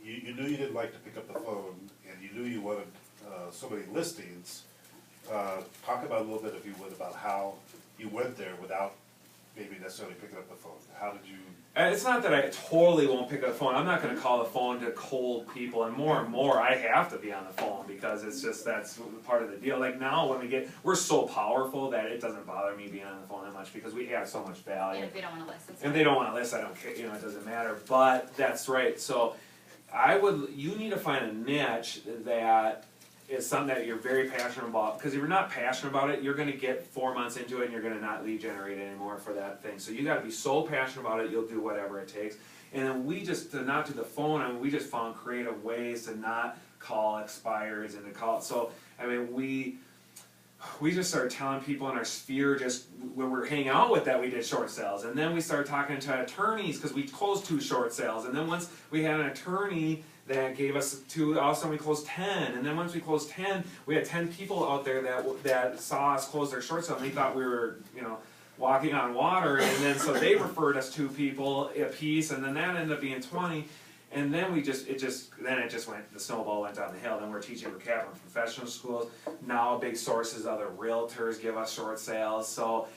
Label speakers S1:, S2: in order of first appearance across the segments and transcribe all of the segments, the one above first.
S1: you knew you didn't like to pick up the phone, and you knew you wanted so many listings. Talk about a little bit, if you would, about how you went there without maybe necessarily picking up the phone. How did you?
S2: It's not that I totally won't pick up the phone. I'm not going to call the phone to cold people, and more I have to be on the phone because it's just that's part of the deal. Like now, when we're so powerful that it doesn't bother me being on the phone that much because we have so much value.
S3: And if they don't want to list,
S2: if they don't want to list, I don't care. You know, it doesn't matter. But that's right. So you need to find a niche that is something that you're very passionate about, because if you're not passionate about it, you're going to get 4 months into it and you're going to not lead generate anymore for that thing. So you got to be so passionate about it, you'll do whatever it takes. And then to not do the phone, I mean, we just found creative ways to not call expireds and to call. So I mean, we just started telling people in our sphere, just when we were hanging out with that, we did short sales. And then we started talking to attorneys because we closed 2 short sales. And then once we had an attorney that gave us 2, all of a sudden we closed 10. And then once we closed 10, we had 10 people out there that saw us close their short sale, and they thought we were, you know, walking on water. And then so they referred us 2 people a piece, and then that ended up being 20. And then it just went, the snowball went down the hill. Then we're teaching recap in professional schools. Now a big source is other realtors give us short sales. So,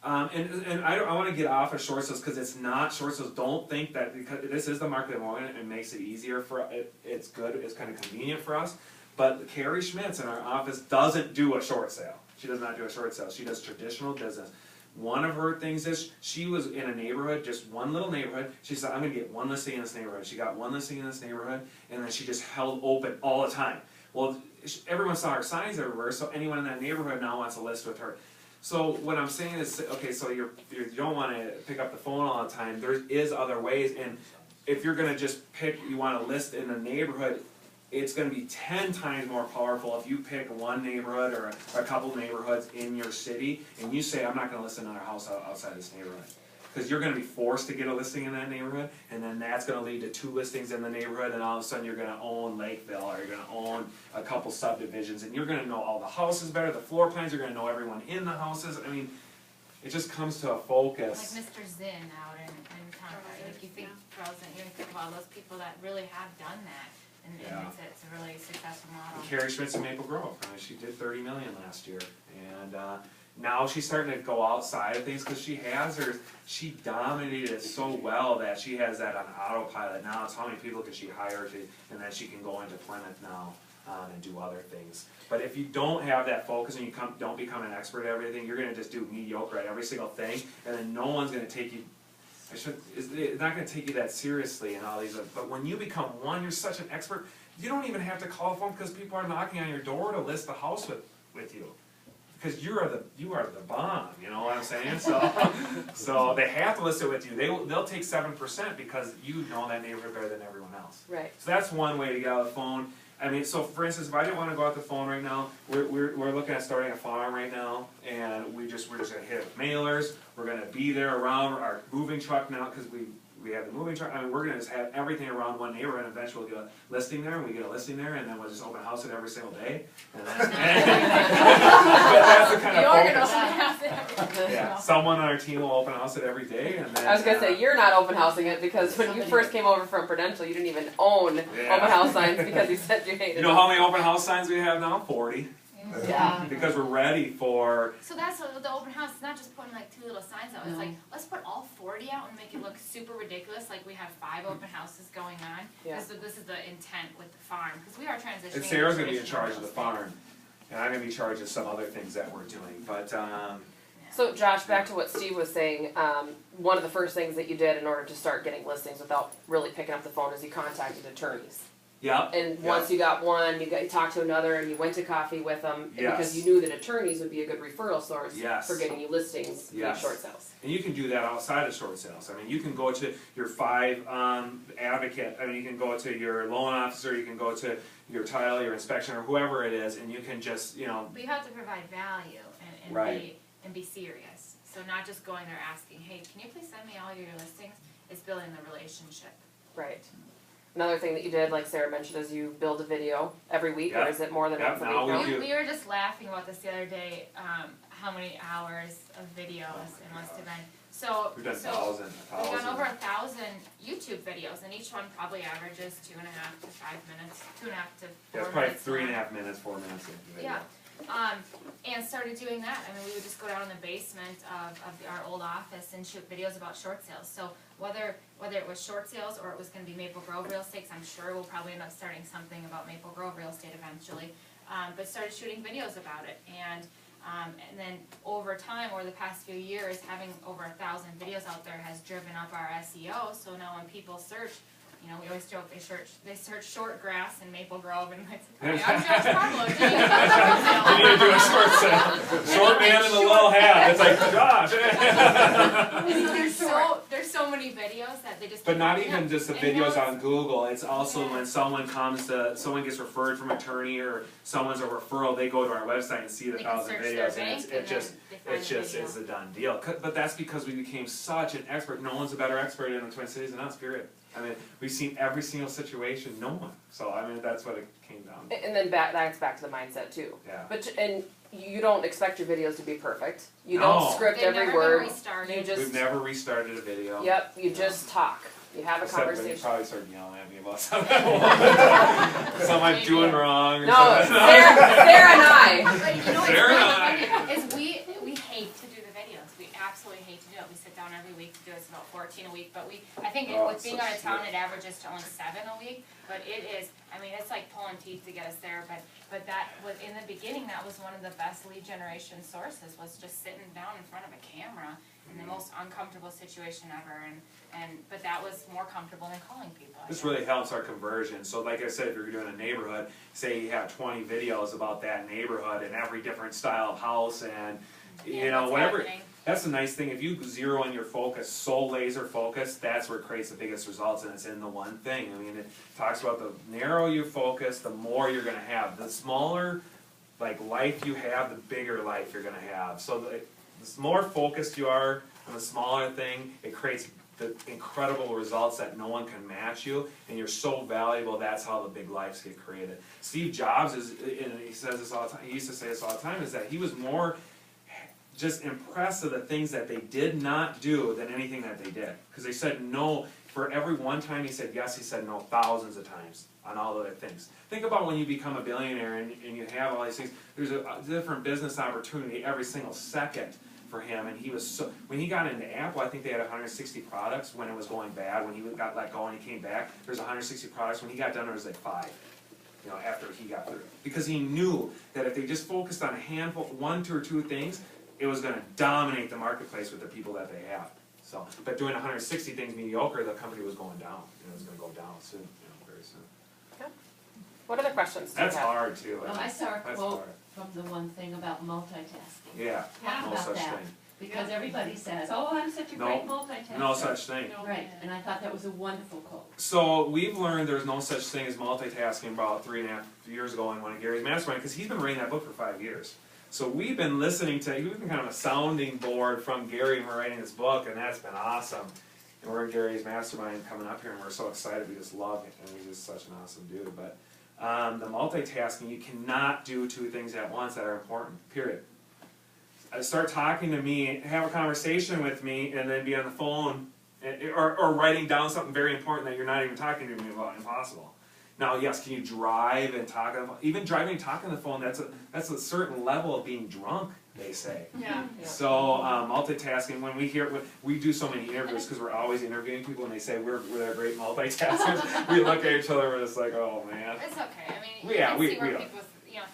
S2: and I want to get off of short sales because it's not short sales. Don't think that because this is the market that we're in, it makes it easier for it. It's good. It's kind of convenient for us. But Carrie Schmitz in our office doesn't do a short sale. She does not do a short sale. She does traditional business. One of her things is she was in a neighborhood, just one little neighborhood. She said, I'm going to get 1 listing in this neighborhood. She got 1 listing in this neighborhood, and then she just held open all the time. Well, everyone saw her signs everywhere, so anyone in that neighborhood now wants to list with her. So what I'm saying is, okay, so you don't want to pick up the phone all the time. There is other ways, and if you're going to just you want to list in a neighborhood, it's going to be 10 times more powerful if you pick one neighborhood or a couple neighborhoods in your city and you say, I'm not going to list another house outside this neighborhood. Because you're going to be forced to get a listing in that neighborhood, and then that's going to lead to 2 listings in the neighborhood, and all of a sudden you're going to own Lakeville, or you're going to own a couple subdivisions, and you're going to know all the houses better, the floor plans, you're going to know everyone in the houses. I mean, it just comes to a focus.
S3: Like Mr. Zinn out in town. Like you think, you think of all those people that really have done that. And it's a really successful model.
S2: Carrie Schmitz in Maple Grove, she did $30 million last year, and now she's starting to go outside of things because she dominated it so well that she has that on autopilot now. It's how many people can she hire and then she can go into Plymouth now and do other things. But if you don't have that focus and you don't become an expert at everything, you're going to just do mediocre at every single thing, and then no one's going to take you. It's not going to take you that seriously and all these. But when you become one, you're such an expert. You don't even have to call the phone because people are knocking on your door to list the house with you, because you are the bomb. You know what I'm saying? So they have to list it with you. They'll take 7% because you know that neighborhood better than everyone else.
S4: Right.
S2: So that's one way to get out of the phone. I mean, so for instance, if I didn't want to go out the phone right now, we're looking at starting a farm right now, and we're just gonna hit mailers. We're gonna be there around our moving truck now because we have the moving truck. I mean, we're gonna just have everything around one neighborhood, and eventually we'll get a listing there, and we get a listing there, and then we'll just open house it every single day. And then, but that's the kind of focus. Yeah, someone on our team will open house it every day, and then.
S4: I was gonna say you're not open housing it because when you first came over from Prudential, you didn't even own open house signs because you said you hated.
S2: You know how many open house signs we have now? 40.
S4: Yeah.
S2: Because we're ready for.
S3: So that's what the open house. It's not just putting like 2 little signs out. It's like, let's put all 40 out and make it look super ridiculous. Like we have 5 open houses going on.
S4: Yeah.
S3: So this is the intent with the farm, because we are transitioning.
S2: And Sarah's going to be in charge of the farm, and I'm going to be in charge of some other things that we're doing. But
S4: So Josh, back to what Steve was saying, one of the first things that you did in order to start getting listings without really picking up the phone is you contacted attorneys.
S2: yeah.
S4: And once you got one, you talked to another, and you went to coffee with them because you knew that attorneys would be a good referral source for getting you listings in short sales.
S2: And you can do that outside of short sales. I mean, you can go to your 5 advocate. I mean, you can go to your loan officer. You can go to your title, your inspection, or whoever it is, and you can just,
S3: But you have to provide value and be serious. So not just going there asking, hey, can you please send me all your listings? It's building the relationship.
S4: Right. Another thing that you did, like Sarah mentioned, is you build a video every week, or is it more than once a week?
S3: We were just laughing about this the other day, how many hours of videos it must have been. So,
S2: We've done
S3: so
S2: thousand.
S3: we've done over 1,000 YouTube videos, and each one probably averages 2.5 to 5 minutes, 2.5 to 4
S2: Yeah, it's probably
S3: minutes.
S2: 3.5 minutes, 4 minutes of video.
S3: Yeah. And started doing that. I mean, we would just go down in the basement of our old office and shoot videos about short sales. So whether it was short sales or it was going to be Maple Grove real estate, 'cause I'm sure we'll probably end up starting something about Maple Grove real estate eventually. But started shooting videos about it, and then over time, over the past few years, having over 1,000 videos out there has driven up our SEO. So now when people search, you know, we always joke they search short grass in Maple Grove, and it's like, okay, I'm Josh Pomerleau.
S2: You need to do a short sale. Short man in a little hat. It's like, Josh.
S3: There's so many videos that they just.
S2: But
S3: keep
S2: not
S3: popping
S2: even
S3: up.
S2: just the
S3: And
S2: videos
S3: now
S2: on Google. It's also
S3: Yeah.
S2: when someone gets referred from an attorney or someone's a referral, they go to our website and see the
S3: they can
S2: 1,000
S3: search their
S2: videos, and
S3: bank
S2: it
S3: and
S2: just.
S3: then they find the video.
S2: It's a done deal. But that's because we became such an expert. No one's a better expert in the Twin Cities than us, period. I mean, we've seen every single situation, no one. So, I mean, that's what it came down to.
S4: And then that's back to the mindset too.
S2: Yeah.
S4: And you don't expect your videos to be perfect. You
S2: No.
S4: don't script
S3: They've
S4: every
S3: never
S4: word.
S3: been restarted.
S4: You just
S2: We've never restarted a video.
S4: Yep, you just talk. You have a
S2: Except when you
S4: conversation.
S2: probably started yelling at me about something. Something I'm doing wrong or
S4: No,
S2: something.
S4: Sarah and I.
S3: But you know what's
S2: Sarah and
S3: really funny is we hate to do the videos. We absolutely hate to do it. We sit down every week to do it. It's about 14 a week. But I think
S2: Oh,
S3: with
S2: it's
S3: being
S2: so
S3: out of town,
S2: shit.
S3: it averages to only 7 a week. But it is, I mean, it's like pulling teeth to get us there. But that was, in the beginning, that was one of the best lead generation sources, was just sitting down in front of a camera in the most uncomfortable situation ever. But that was more comfortable than calling people. I
S2: This
S3: guess.
S2: really helps our conversion. So like I said, if you're doing a neighborhood, say you have 20 videos about that neighborhood and every different style of house and, you know,
S3: what's
S2: whatever.
S3: happening.
S2: That's the nice thing. If you zero in your focus, so laser focused, that's where it creates the biggest results, and it's in the one thing. I mean, it talks about the narrower you focus, the more you're going to have. The smaller life you have, the bigger life you're going to have. So the more focused you are on the smaller thing, it creates the incredible results that no one can match you, and you're so valuable. That's how the big lives get created. Steve Jobs and he says this all the time. He used to say this all the time. Is that he was more just impressed with the things that they did not do than anything that they did, because they said no for every one time he said yes, he said no thousands of times on all other things. Think about when you become a billionaire and you have all these things. There's a different business opportunity every single second for him, and he was when he got into Apple, I think they had 160 products when it was going bad. When he got let go and he came back, there's 160 products. When he got done, there was like 5. You know, after he got through, because he knew that if they just focused on a handful, 1, 2, or 2 things, it was going to dominate the marketplace with the people that they have. So, but doing 160 things mediocre, the company was going down. It was going to go down soon, very soon.
S4: Okay. What other questions do you
S2: That's
S4: have?
S2: hard too.
S5: Well, I saw a
S2: That's
S5: quote
S2: hard.
S5: from the one thing about multitasking.
S2: Yeah,
S5: Talk
S2: no
S5: about
S2: such
S5: that,
S2: thing.
S5: because everybody says, "Oh, I'm such a
S2: No.
S5: great multitasker."
S2: No such thing.
S5: Right, and I thought that was a wonderful quote.
S2: So we've learned there's no such thing as multitasking about 3.5 years ago in one of Gary's Mastermind, because he's been writing that book for 5 years. So we've been we've been kind of a sounding board from Gary when we're writing this book, and that's been awesome. And we're in Gary's Mastermind coming up here, and we're so excited. We just love it, and he's just such an awesome dude. But the multitasking, you cannot do 2 things at once that are important, period. Start talking to me, have a conversation with me, and then be on the phone, or writing down something very important that you're not even talking to me about. Impossible. Now, yes, can you drive and talk on the phone? Even driving and talking on the phone, that's a certain level of being drunk, they say.
S3: Yeah.
S2: So multitasking, when we do so many interviews, because we're always interviewing people, and they say we're great multitaskers, we look at each other and we're just like, oh man.
S3: It's okay. I mean,
S2: Yeah,
S3: you
S2: we-
S3: can see where
S2: we
S3: people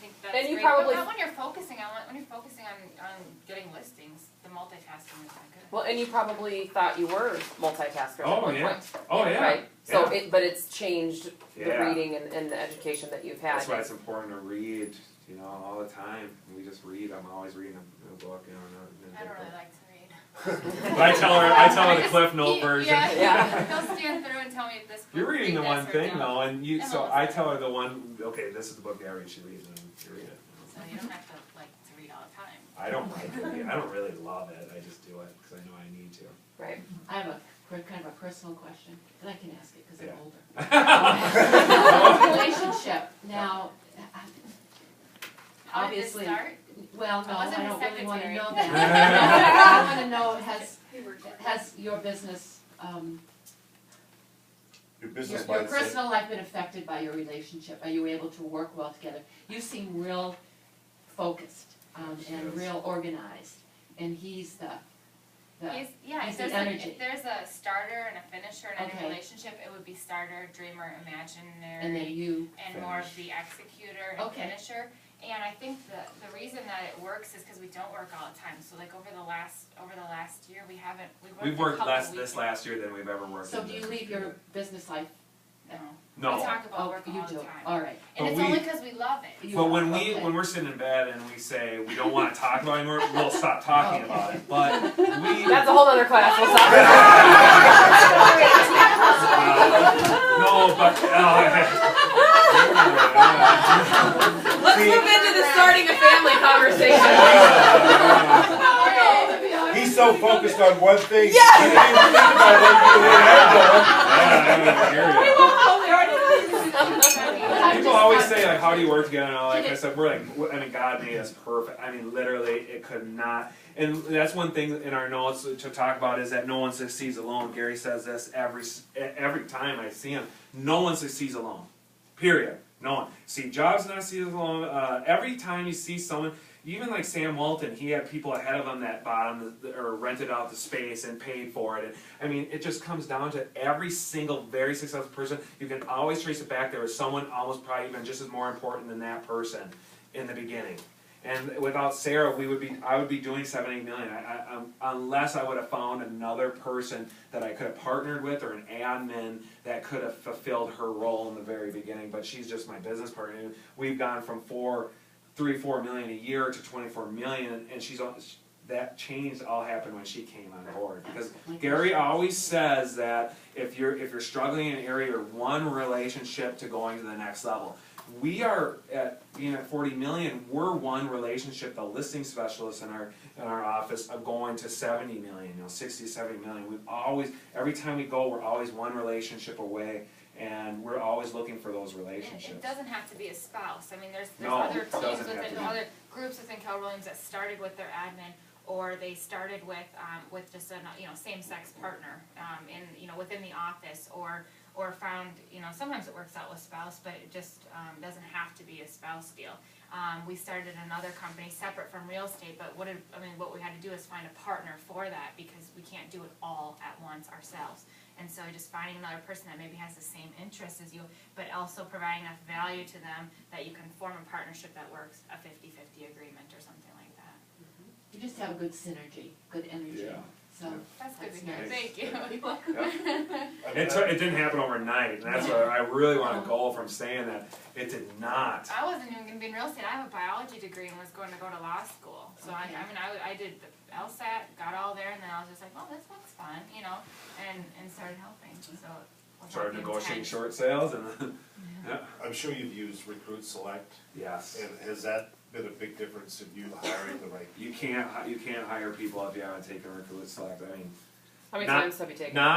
S3: think that's
S4: And you
S3: great.
S4: probably-
S3: But when you're focusing on getting listings, the multitasking is not good.
S4: Well, and you probably thought you were multitasker at
S2: Oh
S4: one
S2: yeah.
S4: point.
S2: Oh yeah.
S4: Right. So
S2: Yeah.
S4: but it's changed the
S2: Yeah.
S4: reading and the education that you've had.
S2: That's why it's important to read, all the time. We just read. I'm always reading a book,
S3: I don't really like to read.
S2: But I tell her the Cliff Note version.
S4: Yeah.
S3: He'll stand through and tell me this.
S2: You're reading the
S3: read
S2: one
S3: this or
S2: thing
S3: don't.
S2: though, and
S3: And
S2: so
S3: I'll
S2: I
S3: listen.
S2: tell her the one. Okay, this is the book Gary should read, and you read it.
S3: So you don't have to like to read all the time.
S2: I don't like to read. I don't really love it. I just do it because I know I need to.
S4: Right.
S5: I have kind of a personal question, and I can ask it because
S2: Yeah.
S5: I'm older. Relationship. Now,
S3: How did this
S5: obviously,
S3: start?
S5: well, no,
S3: I wasn't
S5: I
S3: a
S5: don't really want to
S3: secretary.
S5: know that. I want to know, your business,
S1: Your business
S5: your
S1: mindset.
S5: personal life been affected by your relationship? Are you able to work well together? You seem real focused, and
S1: Yes.
S5: real organized, and he's the,
S3: He's, yeah,
S5: he's
S3: if
S5: the
S3: there's,
S5: energy.
S3: if there's a starter and a finisher in
S5: Okay.
S3: any relationship, it would be starter, dreamer,
S5: and then
S3: imaginary,
S5: you,
S3: and more of the executor and
S5: Okay.
S3: finisher. And I think the reason that it works is because we don't work all the time. So like over the last year, we
S2: We've
S3: a
S2: worked
S3: couple
S2: less
S3: weekends.
S2: this last year than we've ever worked.
S5: so
S2: in
S5: do you
S2: business.
S5: leave your business life?
S3: No.
S2: No.
S3: We talk about
S5: Oh,
S3: working
S5: you
S3: all the
S5: do,
S3: time.
S5: alright.
S3: And
S2: But
S3: it's
S2: we-
S3: only because we love it.
S5: You
S2: But
S5: are,
S2: when
S5: okay.
S2: we're sitting in bed and we say we don't want to talk about it anymore, we'll stop talking
S5: Okay.
S2: about it. But we
S4: That's a whole other class, we'll stop.
S2: no, but
S4: Let's move into the starting a family conversation.
S1: He's so focused on one thing.
S4: Yes!
S1: He didn't even think about what you
S2: People always say like, how do you work together? And all that kind of stuff. We're like, I mean, God made us perfect. I mean, literally, it could not. And that's one thing in our notes to talk about is that no one succeeds alone. Gary says this every time I see him. No one succeeds alone. Period. No one. Steve Jobs not succeeds alone. Every time you see someone, even like Sam Walton, he had people ahead of him that bought him or rented out the space and paid for it. And I mean, it just comes down to every single very successful person. You can always trace it back. There was someone almost probably even just as more important than that person in the beginning. And without Sarah, I would be doing 7-8 million. Unless I would have found another person that I could have partnered with or an admin that could have fulfilled her role in the very beginning. But she's just my business partner. And we've gone from 3-4 million a year to 24 million, and that change all happened when she came on board. Because Gary always says that if you're struggling in an area, you're one relationship to going to the next level. We are being at 40 million. We're one relationship, the listing specialists in our office, of going to 70 million. 60, 70 million. We've always, every time we go, we're always one relationship away. And we're always looking for those relationships.
S3: It doesn't have to be a spouse. I mean, there's
S2: No,
S3: other
S2: it
S3: teams
S2: doesn't have
S3: within,
S2: to be.
S3: other groups within Keller Williams that started with their admin, or they started with just a same-sex partner within the office, or found sometimes it works out with spouse, but it just doesn't have to be a spouse deal. We started another company separate from real estate, but what we had to do is find a partner for that because we can't do it all at once ourselves. And so just finding another person that maybe has the same interests as you, but also providing enough value to them that you can form a partnership that works, a 50-50 agreement or something like that.
S5: you just have a good synergy, good energy,
S2: Yeah.
S5: so.
S3: That's good to
S5: That's
S3: hear,
S5: nice.
S3: thank you.
S2: It didn't happen overnight, and that's what I really want to go from saying that it did not.
S3: I wasn't even going to be in real estate. I have a biology degree and was going to go to law school. So
S5: Okay.
S3: I did the LSAT, got all there, and then I was just like, well, this looks fun, and started helping. So without
S2: Started
S3: the
S2: negotiating
S3: intent.
S2: short sales, and yeah.
S1: I'm sure you've used Recruit Select,
S2: Yes.
S1: and has that been a big difference in you hiring the right people?
S2: You can't hire people if you haven't taken Recruit Select. I mean,
S4: How many
S2: Not-
S4: times have you taken?
S2: not